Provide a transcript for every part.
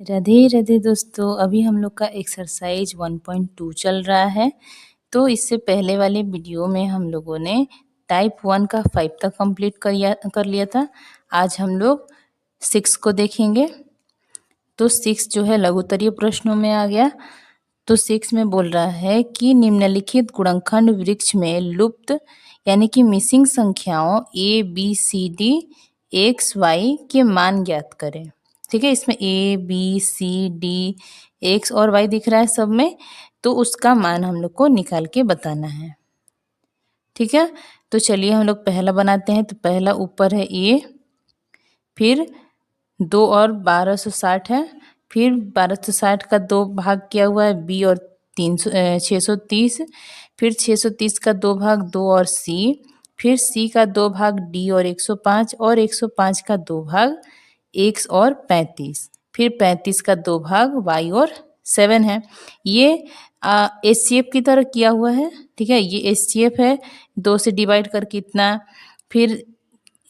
राधे राधे दोस्तों, अभी हम लोग का एक्सरसाइज 1.2 चल रहा है। तो इससे पहले वाले वीडियो में हम लोगों ने टाइप 1 का 5 तक कंप्लीट कर लिया था। आज हम लोग 6 को देखेंगे। तो 6 जो है लघुत्तरीय प्रश्नों में आ गया। तो 6 में बोल रहा है कि निम्नलिखित गुणनखंड वृक्ष में लुप्त यानी कि मिसिंग संख्याओं A B C D X Y के मान ज्ञात करें। ठीक है, इसमें A B C D X और वाई दिख रहा है सब में, तो उसका मान हम लोग को निकाल के बताना है। ठीक है, तो चलिए हम लोग पहला बनाते हैं। तो पहला ऊपर है ए, फिर 2 और 1260 है, फिर 1260 का 2 भाग किया हुआ है बी और 630, फिर 630 का 2 भाग 2 और सी, फिर सी का 2 भाग डी और 105, और 105 का 2 भाग एक्स और 35, फिर 35 का 2 भाग वाई और 7 है। ये एचसीएफ की तरह किया हुआ है। ठीक है, ये एचसीएफ है। 2 से डिवाइड करके इतना, फिर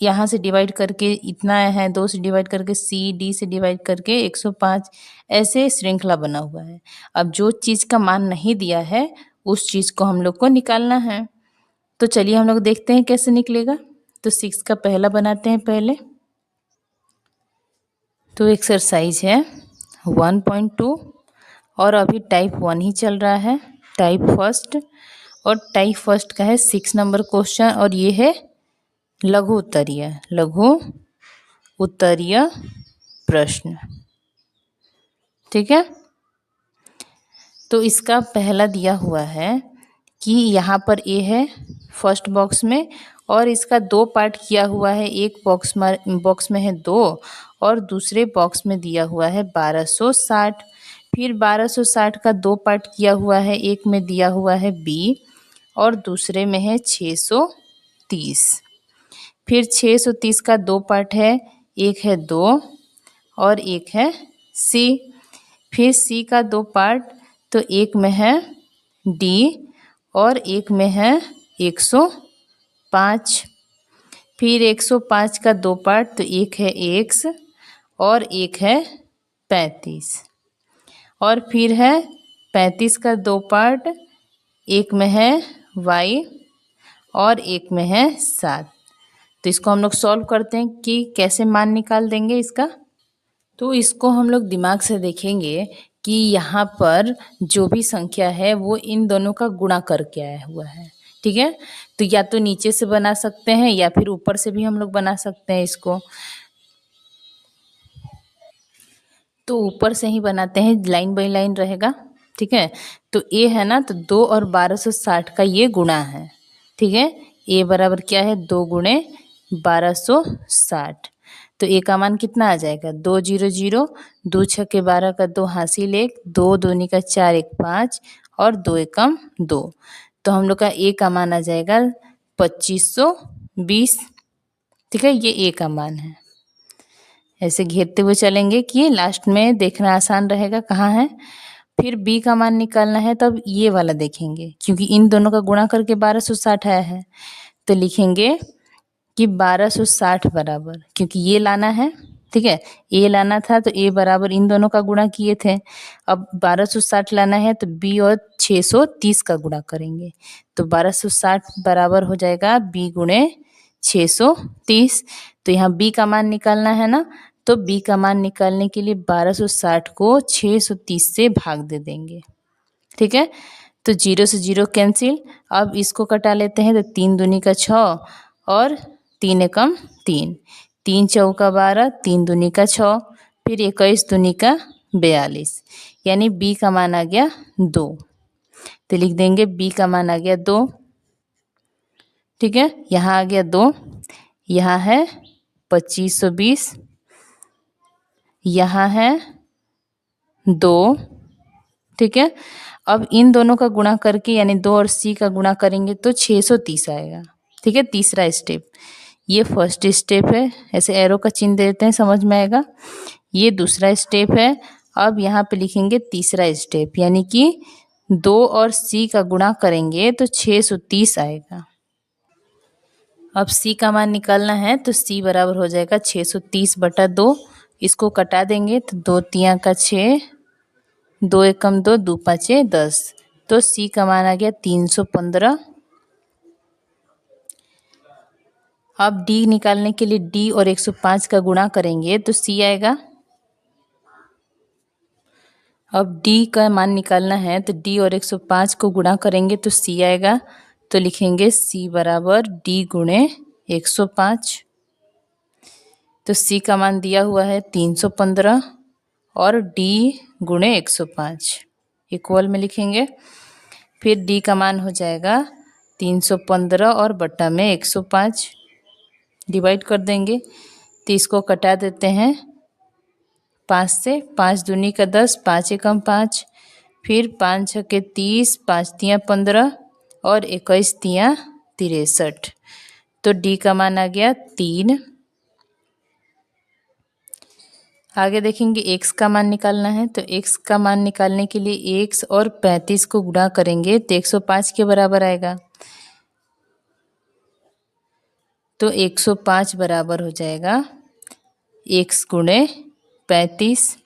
यहाँ से डिवाइड करके इतना है, 2 से डिवाइड करके सी, डी से डिवाइड करके 105, ऐसे श्रृंखला बना हुआ है। अब जो चीज़ का मान नहीं दिया है उस चीज़ को हम लोग को निकालना है। तो चलिए हम लोग देखते हैं कैसे निकलेगा। तो 6 का पहला बनाते हैं पहले। तो एक्सरसाइज है 1.2 और अभी टाइप 1 ही चल रहा है, टाइप फर्स्ट। और टाइप फर्स्ट का है 6 नंबर क्वेश्चन, और ये है लघु उत्तरीय प्रश्न। ठीक है, तो इसका पहला दिया हुआ है कि यहाँ पर ए है फर्स्ट बॉक्स में, और इसका 2 पार्ट किया हुआ है। एक बॉक्स में है 2 और दूसरे बॉक्स में दिया हुआ है 1260। फिर 1260 का 2 पार्ट किया हुआ है, एक में दिया हुआ है बी और दूसरे में है 630। फिर 630 का 2 पार्ट है, एक है 2 और एक है सी। फिर सी का 2 पार्ट, तो एक में है डी और एक में है 105। फिर 105 का 2 पार्ट, तो एक है एक्स और एक है 35। और फिर है 35 का 2 पार्ट, एक में है वाई और एक में है 7। तो इसको हम लोग सॉल्व करते हैं कि कैसे मान निकाल देंगे इसका। तो इसको हम लोग दिमाग से देखेंगे कि यहाँ पर जो भी संख्या है वो इन दोनों का गुणा करके आया हुआ है। ठीक है, तो या तो नीचे से बना सकते हैं या फिर ऊपर से भी हम लोग बना सकते हैं इसको। तो ऊपर से ही बनाते हैं, लाइन बाई लाइन रहेगा। ठीक है, तो ए है ना, तो 2 और 1260 का ये गुणा है। ठीक है, ए बराबर क्या है, 2 गुणे 1260। तो ए का मान कितना आ जाएगा, 2 0 0, 2 छक्के 12 का 2 हासिल 1, 2 दूनी का 4 1 5 और 2 एकम 2। तो हम लोग का ए का मान आ जाएगा 2520। ठीक है, ये ए का मान है। ऐसे घेरते हुए चलेंगे कि लास्ट में देखना आसान रहेगा कहाँ है। फिर बी का मान निकालना है, तब ये वाला देखेंगे क्योंकि इन दोनों का गुणा करके 1260 आया है। तो लिखेंगे कि 1260 बराबर, क्योंकि ये लाना है। ठीक है, ए लाना था तो ए बराबर इन दोनों का गुणा किए थे। अब 1260 लाना है तो बी और 630 का गुणा करेंगे। तो 1260 बराबर हो जाएगा बी गुणे 630। तो यहाँ बी का मान निकालना है ना, तो बी का मान निकालने के लिए 1260 को 630 से भाग दे देंगे। ठीक है, तो 0 से 0 कैंसिल। अब इसको कटा लेते हैं, तो 3 दूनी का 6 और 3 एकम 3, 3 चौका 12, 3 दूनी का 6, फिर 21 दूनी का 42, यानी बी का मान आ गया 2। तो लिख देंगे बी का मान आ गया 2। ठीक है, यहाँ आ गया 2, यहाँ है 2520, यहाँ है 2। ठीक है, अब इन दोनों का गुणा करके यानी 2 और सी का गुणा करेंगे तो 630 आएगा। ठीक है, तीसरा स्टेप, ये फर्स्ट स्टेप है, ऐसे एरो का चिन्ह दे देते हैं, समझ में आएगा। ये दूसरा स्टेप है। अब यहाँ पे लिखेंगे तीसरा स्टेप, यानी कि 2 और सी का गुणा करेंगे तो 630 आएगा। अब सी का मान निकालना है, तो सी बराबर हो जाएगा 630 बटा 2, इसको कटा देंगे तो 2 तियाँ का 6, 2 एकम 2, 2 पाँचे 10। तो सी का मान आ गया 315। अब डी निकालने के लिए डी और 105 का गुणा करेंगे तो सी आएगा। अब डी का मान निकालना है तो डी और 105 को गुणा करेंगे तो सी आएगा। तो लिखेंगे सी बराबर डी गुणे 105। तो सी का मान दिया हुआ है 315 और डी गुणे 105 इक्वल में लिखेंगे। फिर डी का मान हो जाएगा 315 और बट्टा में 105 डिवाइड कर देंगे। तो इसको कटा देते हैं 5 से। 5 दूनी का 10, 5 एकम 5, फिर 5 छके 30, 5 तियाँ 15 और 21 तियाँ 63। तो डी का मान आ गया 3। आगे देखेंगे एक्स का मान निकालना है। तो एक्स का मान निकालने के लिए एक्स और 35 को गुणा करेंगे तो 105 के बराबर आएगा। तो 105 बराबर हो जाएगा एक्स गुणे 35।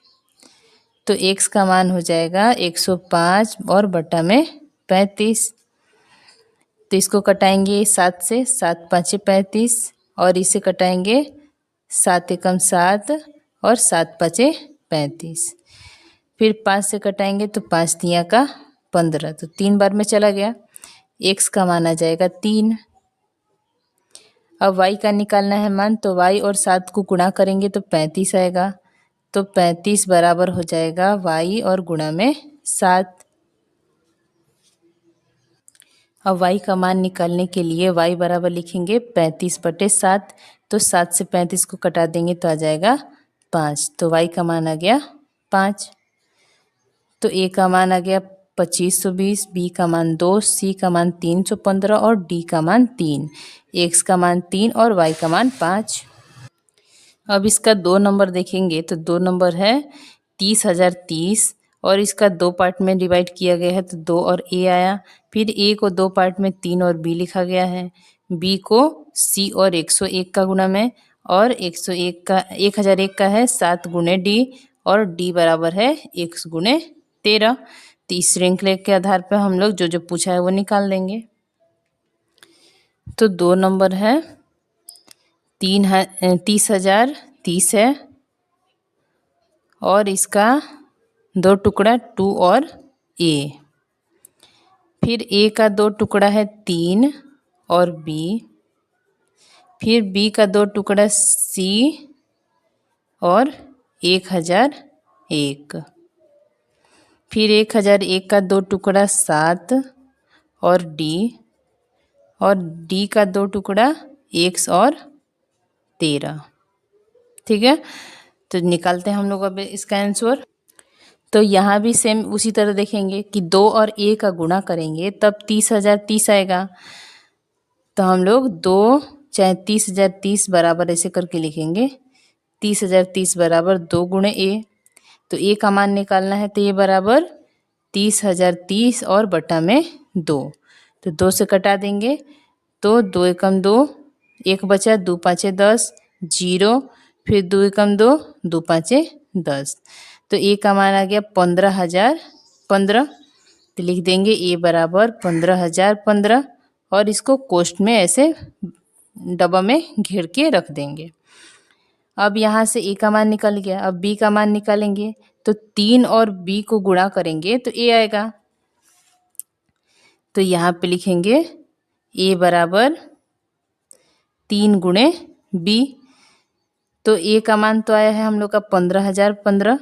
तो एक्स का मान हो जाएगा 105 और बटा में 35। तो इसको कटाएंगे 7 से, 7 पाँचे 35 और इसे कटाएंगे 7 एकम 7 और 7 पाँचे 35। फिर 5 से कटाएंगे तो 5 तियाँ का 15। तो 3 बार में चला गया। एक्स का मान आ जाएगा 3। अब y का निकालना है मान। तो y और 7 को गुणा करेंगे तो 35 आएगा। तो 35 बराबर हो जाएगा y और गुणा में 7। अब y का मान निकालने के लिए y बराबर लिखेंगे 35/7। तो 7 से 35 को कटा देंगे तो आ जाएगा 5। तो y का मान आ गया 5। तो a का मान आ गया 2520, b का मान 2, c का मान 315 और d का मान 3। x का मान 3 और y का मान 5। अब इसका 2 नंबर देखेंगे तो 2 नंबर है 30,030 और इसका 2 पार्ट में डिवाइड किया गया है तो 2 और a आया। फिर a को 2 पार्ट में 3 और b लिखा गया है। b को c और 101 का गुणा में और 101 का 1001 का है 7 गुणे d और d बराबर है 1 गुणे 13। तो इस श्रृंखला के आधार पर हम लोग जो जो पूछा है वो निकाल देंगे। तो 2 नंबर है 30,030 है और इसका 2 टुकड़ा 2 और a। फिर a का 2 टुकड़ा है 3 और b। फिर b का 2 टुकड़ा c और 1001। फिर 1001 का 2 टुकड़ा 7 और d और d का 2 टुकड़ा 1 और 13। ठीक है। तो निकालते हैं हम लोग अब इसका आंसर। तो यहाँ भी सेम उसी तरह देखेंगे कि 2 और a का गुणा करेंगे तब 30,030 आएगा। तो हम लोग 2 चाहे 30,030 बराबर ऐसे करके लिखेंगे। 30,030 बराबर 2 गुणे a। तो a का मान निकालना है तो ये बराबर 30,030 और बटा में 2। तो 2 से कटा देंगे तो 2 एकम 2, 1 बचा, 2 पाँचे 10, 0, फिर 2 एकम 2, 2 पाँचे 10। तो a का मान आ गया 15,015। तो लिख देंगे a बराबर 15,015 और इसको कोष्ठ में ऐसे डब्बा में घेर के रख देंगे। अब यहाँ से a का मान निकल गया। अब b का मान निकालेंगे तो 3 और b को गुणा करेंगे तो a आएगा। तो यहाँ पे लिखेंगे a बराबर 3 गुणे b। तो a का मान तो आया है हम लोग का 15,015,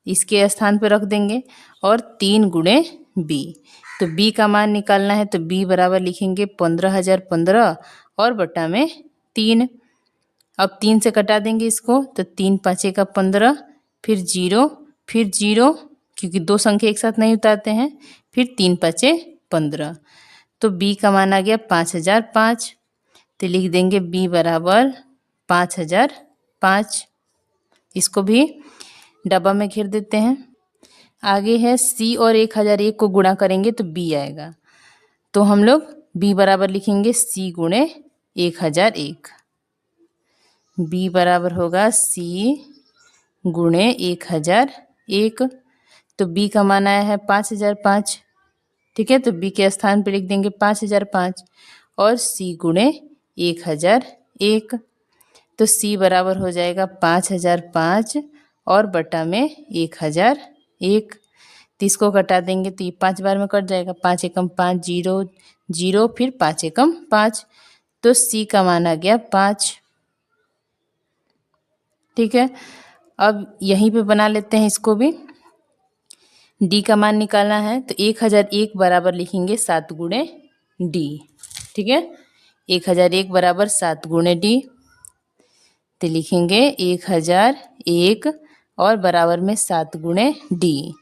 इसके स्थान पे रख देंगे और 3 गुणे b। तो b का मान निकालना है तो b बराबर लिखेंगे 15,015 और बटा में 3। अब 3 से कटा देंगे इसको तो 3 पाँचे का 15, फिर 0, फिर 0 क्योंकि 2 संख्या एक साथ नहीं उतारते हैं, फिर 3 पाँचे 15। तो b का मान आ गया 5,005। तो लिख देंगे b बराबर 5,005। इसको भी डब्बा में घेर देते हैं। आगे है c और 1,001 को गुणा करेंगे तो b आएगा। तो हम लोग b बराबर लिखेंगे c गुणे 1,001। बी बराबर होगा सी गुणे 1001। तो बी का मान आया है 5005। ठीक है, तो बी के स्थान पे लिख देंगे 5005 और सी गुणे 1001। तो सी बराबर हो जाएगा 5005 और बटा में 1001। तो इसको घटा देंगे तो ये 5 बार में कट जाएगा। 5 एकम 5, 0 0, फिर 5 एकम 5। तो सी का मान आ गया 5। ठीक है, अब यहीं पे बना लेते हैं इसको भी। डी का मान निकालना है तो 1001 बराबर लिखेंगे 7 गुणे डी। ठीक है, 1001 बराबर 7 गुणे डी। तो लिखेंगे 1001 और बराबर में 7 गुणे डी।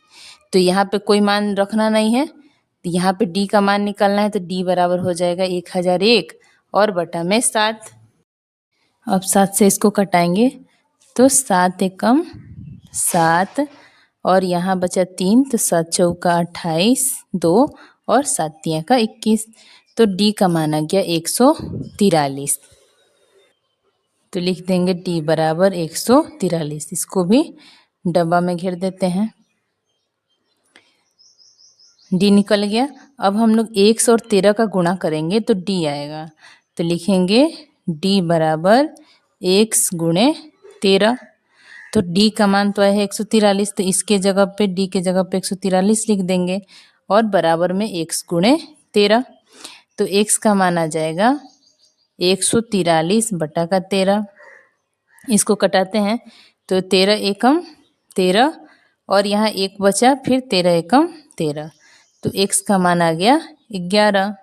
तो यहाँ पे कोई मान रखना नहीं है, तो यहाँ पे डी का मान निकालना है। तो डी बराबर हो जाएगा 1001 और बटा में 7। अब 7 से इसको कटाएंगे तो 7 एकम 7 और यहाँ बचा 3, तो 7 चौका 28, 2 और 7 तिया का 21। तो डी का मान आ गया 143। तो लिख देंगे डी बराबर 143। इसको भी डब्बा में घेर देते हैं। डी निकल गया। अब हम लोग 1 और 13 का गुणा करेंगे तो डी आएगा। तो लिखेंगे डी बराबर 1 गुणे 13। तो डी का मान तो है 143, तो इसके जगह पे डी के जगह पे 143 लिख देंगे और बराबर में 1 गुणे 13। तो x का मान आ जाएगा 143 बटा का 13। इसको कटाते हैं तो 13 एकम 13 और यहाँ 1 बचा, फिर 13 एकम 13। तो x का मान आ गया 11।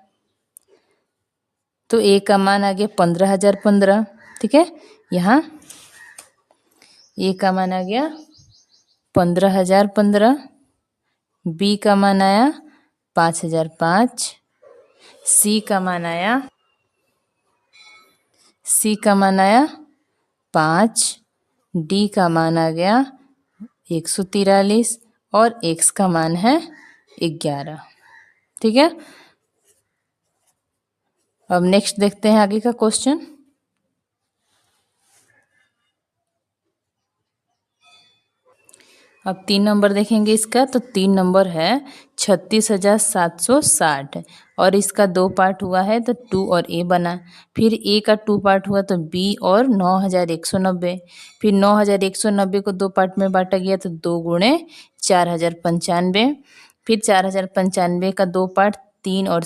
तो a का मान आ गया 15015। ठीक है, यहाँ a का मान आ गया 15015। b का मान आया 5005। c का मान आया 5। d का मान आ गया 143 और x का मान है 11। ठीक है, अब नेक्स्ट देखते हैं आगे का क्वेश्चन। अब 3 नंबर देखेंगे इसका। तो 3 नंबर है 36,760 और इसका 2 पार्ट हुआ है तो 2 और ए बना। फिर ए का 2 पार्ट हुआ तो बी और 9,190। फिर 9,190 को 2 पार्ट में बांटा गया तो 2 गुणे 4,095। फिर 4,095 का 2 पार्ट 3 और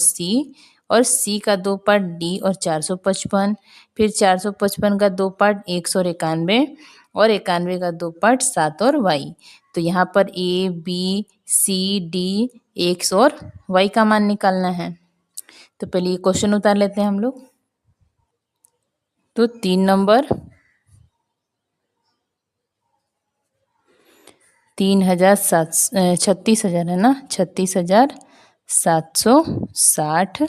सी का 2 पार्ट डी और 455। फिर 455 का 2 पार्ट 191 और 91 का 2 पार्ट 7 और वाई। तो यहाँ पर A B C D X और वाई का मान निकालना है। तो पहले ये क्वेश्चन उतार लेते हैं हम लोग। तो 3 नंबर 36,000 है ना, 36,760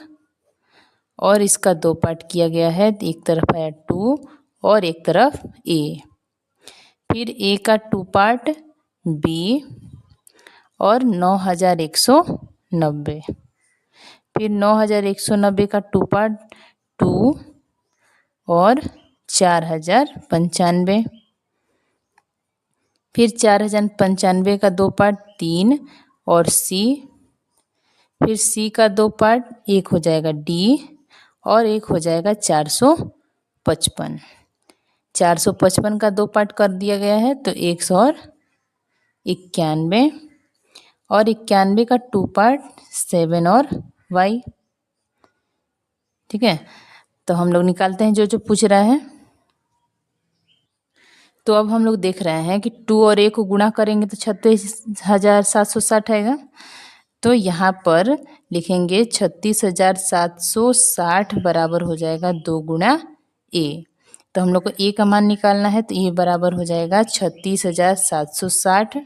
और इसका 2 पार्ट किया गया है। एक तरफ है 2 और एक तरफ ए। फिर ए का 2 पार्ट बी और 9,190। फिर 9,190 का 2 पार्ट 2 और 4,095। फिर 4,095 का 2 पार्ट 3 और सी। फिर सी का 2 पार्ट, एक हो जाएगा डी और एक हो जाएगा 455। 455 का 2 पार्ट कर दिया गया है तो 191 और 91 का 2 पार्ट 7 और वाई। ठीक है, तो हम लोग निकालते हैं जो जो पूछ रहा है। तो अब हम लोग देख रहे हैं कि 2 और a को गुणा करेंगे तो 36,760 आएगा। तो यहाँ पर लिखेंगे 36,760 बराबर हो जाएगा 2 गुणा a। तो हम लोग को a का मान निकालना है तो ये बराबर हो जाएगा 36,760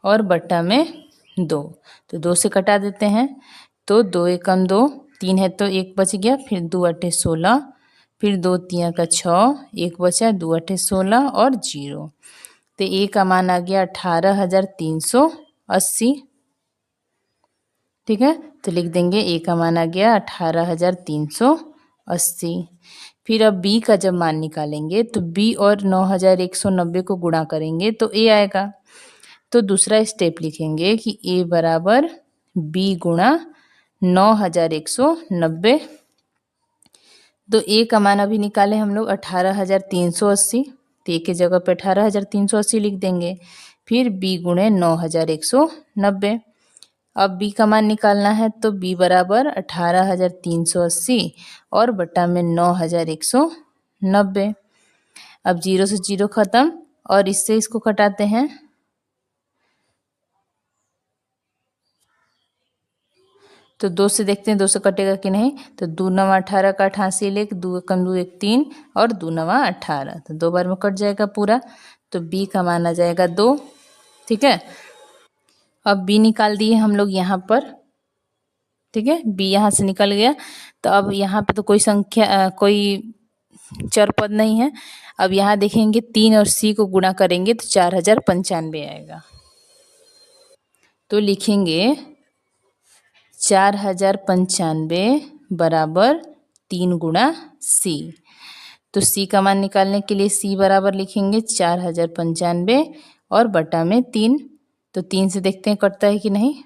और बट्टा में 2। तो 2 से कटा देते हैं तो 2 एकम 2, 3 है तो 1 बच गया। फिर 2 अट्ठे 16, फिर 2 तिया का 6, 1 बचा, 2 अट्ठे 16 और 0। तो ए का मान आ गया 18,380। ठीक है, तो लिख देंगे ए का मान आ गया 18,380। फिर अब b का जब मान निकालेंगे तो b और 9190 को गुणा करेंगे तो a आएगा। तो दूसरा स्टेप लिखेंगे कि a बराबर b गुणा 9190। तो a का मान अभी निकाले हम लोग 18,380, तो a की जगह पे 18,380 लिख देंगे। फिर b गुणे 9190। अब b का मान निकालना है तो b बराबर 18,380 और बटा में 9190। अब जीरो से जीरो खत्म और इससे इसको कटाते हैं। तो 2 से देखते हैं 2 से कटेगा कि नहीं। तो 2 नवा 18 का 88 लेख, 2 कम 2 1 3 और 2 नवा 18, तो 2 बार में कट जाएगा पूरा। तो b का मान आ जाएगा 2। ठीक है, अब b निकाल दिए हम लोग यहाँ पर। ठीक है, b यहाँ से निकल गया। तो अब यहाँ पे तो कोई संख्या कोई चर पद नहीं है। अब यहाँ देखेंगे 3 और c को गुणा करेंगे तो 4095 आएगा। तो लिखेंगे 4095 बराबर 3 गुणा c। तो c का मान निकालने के लिए c बराबर लिखेंगे 4095 और बटा में 3। तो 3 से देखते हैं कटता है कि नहीं।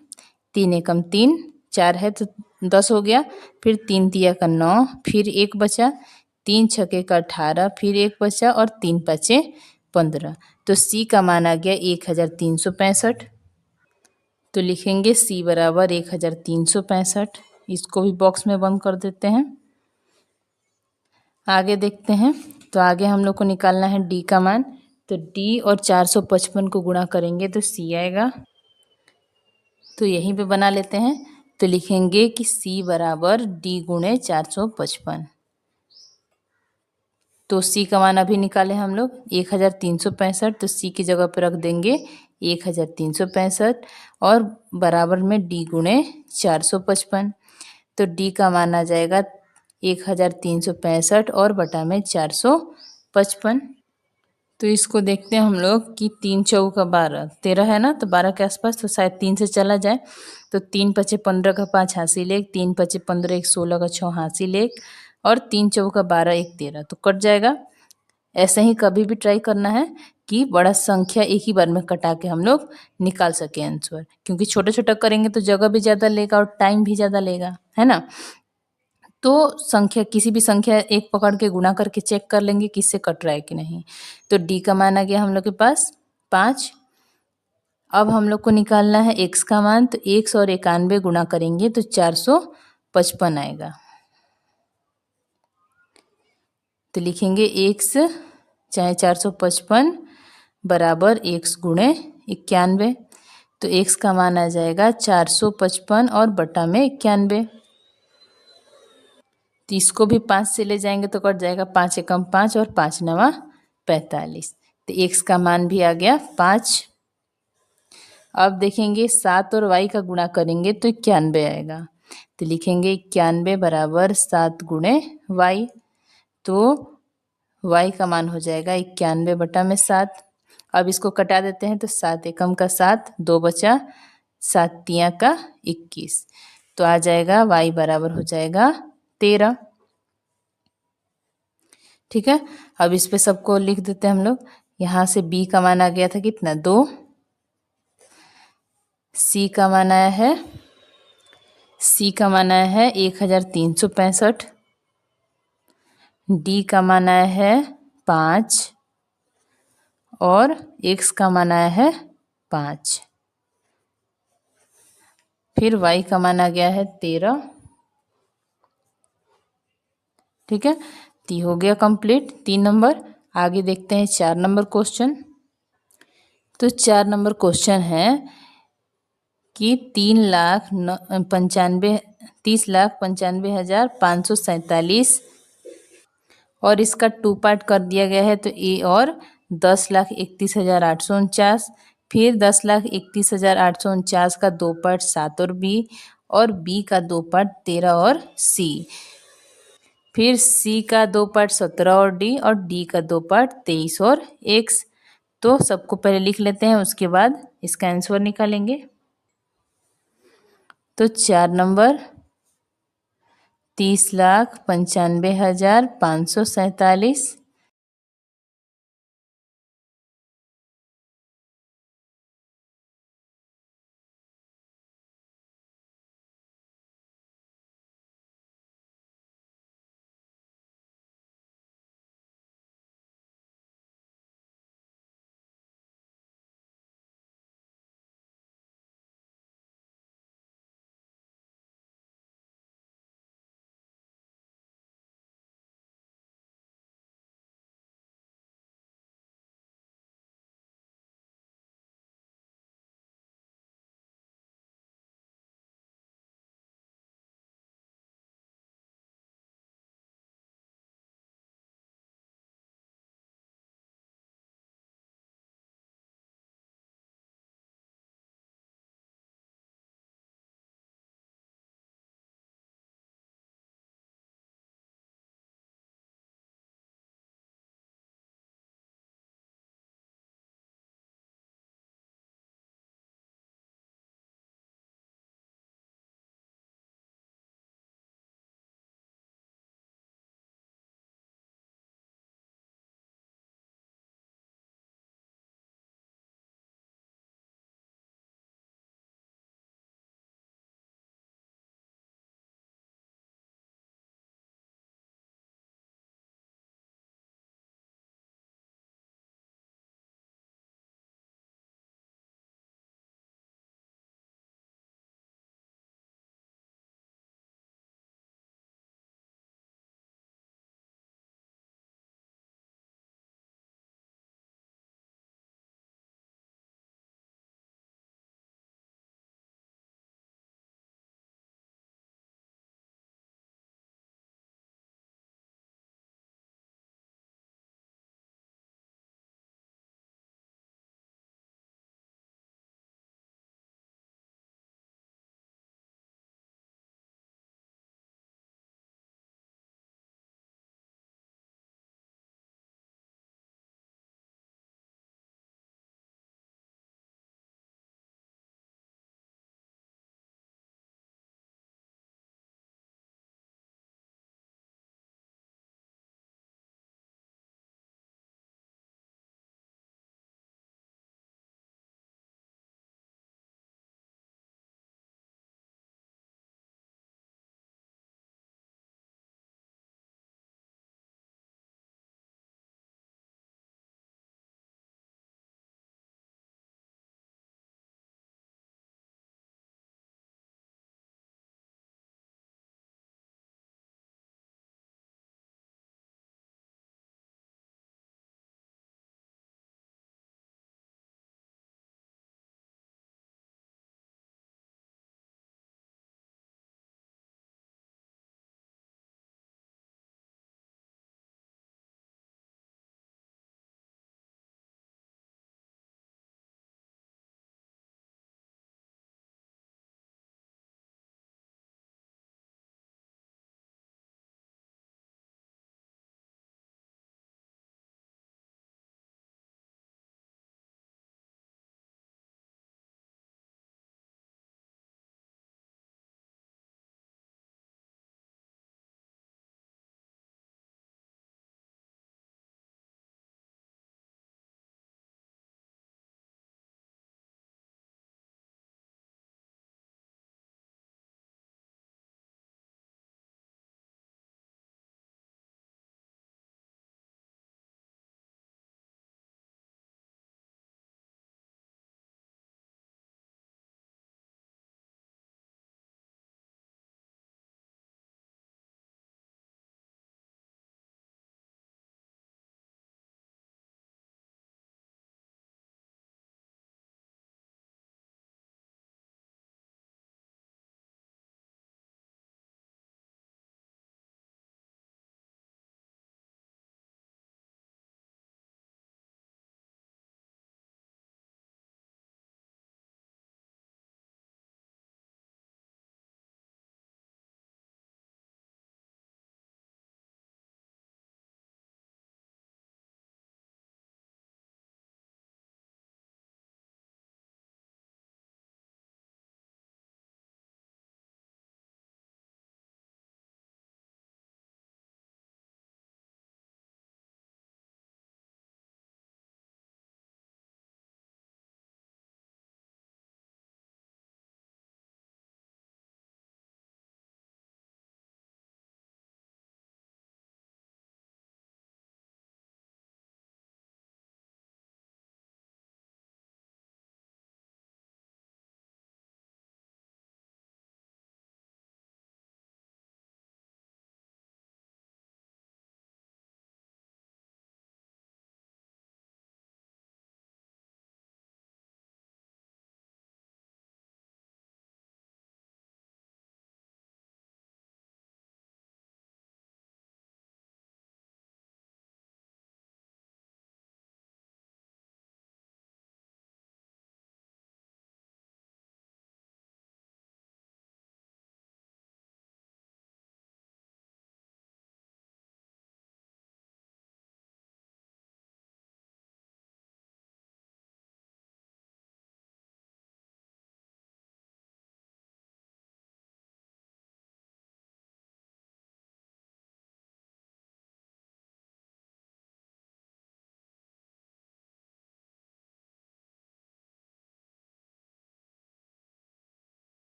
3 एकम 3, 4 है तो 10 हो गया। फिर 3 तिया का 9, फिर 1 बचा, 3 छके का 18, फिर 1 बचा और 3 पाँचे 15। तो c का मान आ गया 1365। तो लिखेंगे c बराबर 1365। इसको भी बॉक्स में बंद कर देते हैं। आगे देखते हैं। तो आगे हम लोग को निकालना है d का मान। तो d और 455 को गुणा करेंगे तो c आएगा। तो यहीं पे बना लेते हैं। तो लिखेंगे कि c बराबर d गुणे 455। तो c का मान अभी निकाले हम लोग 1365। तो c की जगह पर रख देंगे 1365 और बराबर में d गुणे 455। तो d का मान आ जाएगा 1365 और बटा में 455। तो इसको देखते हैं हम लोग कि 3 चौका 12, 13 है ना, तो 12 के आसपास, तो शायद 3 से चला जाए। तो 3 पचे 15 का 5 हासिल लेख, 3 पचे 15 1 16 का 6 हासिल लेख और 3 चौका 12 1 13, तो कट जाएगा। ऐसे ही कभी भी ट्राई करना है कि बड़ा संख्या एक ही बार में कटा के हम लोग निकाल सके आंसर, क्योंकि छोटा छोटा करेंगे तो जगह भी ज़्यादा लेगा और टाइम भी ज़्यादा लेगा, है ना। तो संख्या किसी भी संख्या एक पकड़ के गुणा करके चेक कर लेंगे किससे कट रहा है कि नहीं। तो डी का मान आ गया हम लोग के पास 5। अब हम लोग को निकालना है x का मान। तो 1 और 91 गुणा करेंगे तो 455 आएगा। तो लिखेंगे x चाहे 455 बराबर x गुणे 91। तो x का मान आ जाएगा 455 और बटा में 91। तो इसको भी 5 से ले जाएंगे तो कट जाएगा। 5 एकम 5 और 5 नवा 45। तो x का मान भी आ गया 5। अब देखेंगे 7 और y का गुणा करेंगे तो 91 आएगा। तो लिखेंगे 91 बराबर 7 गुणे y। तो y का मान हो जाएगा 91 बटा में 7। अब इसको कटा देते हैं। तो 7 एकम का 7, 2 बचा, 7 तिया का 21। तो आ जाएगा y बराबर हो जाएगा 13। ठीक है, अब इस पे सबको लिख देते हैं हम लोग। यहाँ से b का मान आ गया था कितना 2, c का मान आया है 1365, d का मान आया है 5 और x का मान आया है 5। फिर y का मान आ गया है 13। ठीक है, तो हो गया कंप्लीट 3 नंबर। आगे देखते हैं 4 नंबर क्वेश्चन। तो 4 नंबर क्वेश्चन है कि 30,95,547 और इसका 2 पार्ट कर दिया गया है। तो ए और 10,31,849, फिर 10,31,849 का 2 पार्ट 7 और बी का 2 पार्ट 13 और सी, फिर सी का 2 पार्ट 17 और डी का 2 पार्ट 23 और एक्स। तो सबको पहले लिख लेते हैं, उसके बाद इसका आंसर निकालेंगे। तो 4 नंबर 30,95,547,